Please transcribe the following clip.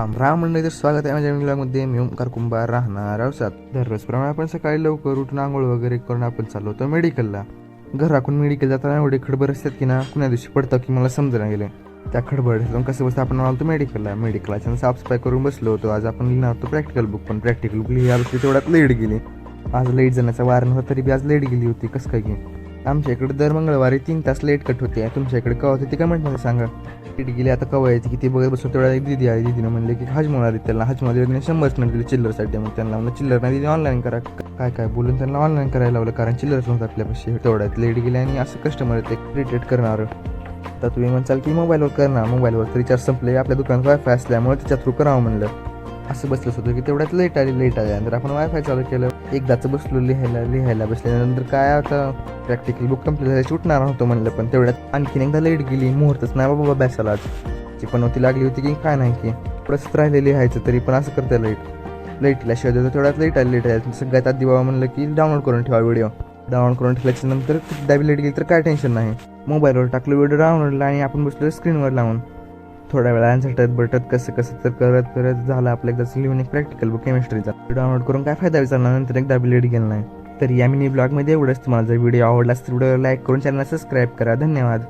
ब्राह्मण स्वागत आहे माझ्या व्हिडिओमध्ये. मी ओंकार कुंभार, राहणार औसात. दररोजप्रमाणे आपण सकाळी लवकर उठून आंघोळ वगैरे करून आपण चाललो होतो मेडिकलला. घराकडून मेडिकल जाताना एवढे खडबड असतात की ना, कुण्या दिवशी पडतं की मला समजणं गेलं. त्या खडबड कसं बसतं आपण आलो मेडिकलला. मेडिकलच्या साफसफाई करून बसलो होतो. आज आपण लिहिणार होतो प्रॅक्टिकल बुक, पण प्रॅक्टिकल बुक लिहिला बसली तेवढ्यात लेट गेली. आज लेट जाण्याचा वार नव्हता तरी बी आज लेट गेली होती. कसं काय की आमच्या इकडे दर मंगळवारी 3 तास लेट कट होते. तुमच्या इकडे कवा होते ते कमेंटमध्ये सांगा. लेट गेली आता कवा यायची किती बघत बसतो. तेवढ्या एक दिदी आली. दिदीनं म्हणले की हजमोला आली. त्याला हजमोला 100 नाही दिली चिल्लरसाठी. मग त्यांना म्हणलं चिल्लर नाही दिली ऑनलाईन करा. काय बोलून त्यांना ऑनलाईन करायला लावलं, कारण चिल्लरच नव्हतं आपल्यापाशी. तेवढ्यात लेट गेले आणि असं कस्टमर येते रिटेट करणार. आता तुम्ही म्हणसाल की मोबाईलवर करणार. मोबाईलवर तर रिचार्ज संपले. आपल्या दुकानात वायफाय असल्यामुळे त्याच्या थ्रू करावं म्हणलं. असं बसलंच होतं की तेवढ्यात लेट आली. नंतर आपण वायफाय चालू केलं. एकदाचं बसलो लिहायला बसल्यानंतर काय आता प्रॅक्टिकल बुक कंप्लीट झाली सुटणार नव्हतं म्हणलं, पण तेवढ्यात आणखीन एकदा लेट गेली. मुहूर्तच नाही बाबा अभ्यासाला. ची पण होती लागली होती की काय नाही की थोडंसं राहिले लिहायचं, तरी पण असं करते लाईटला शिवाय देतो. तेवढ्यात लेट आली. सगळ्यात आधी बाबा म्हणलं की डाउनलोड करून ठेवा व्हिडिओ. डाउनलोड करून ठेवल्याच्या नंतर एकदा लेट गेली तर काय टेन्शन नाही. मोबाईलवर टाकलं व्हिडिओ डाउनलोडला आणि आपण बसलो स्क्रीनवर लावून. थोड्या वेळा झटत कसं तर करत झालं आपलं एकदाच लिहून एक प्रॅक्टिकल बुक केमिस्ट्रीचा. डाउनलोड करून काय फायदा विचारला, नंतर एकदा लेट गेलं नाही. तर या मिनी ब्लॉगमध्ये एवढंच. तुम्हाला जर व्हिडिओ आवडला तर व्हिडिओ लाईक करून चॅनलला सबस्क्राईब करा. धन्यवाद.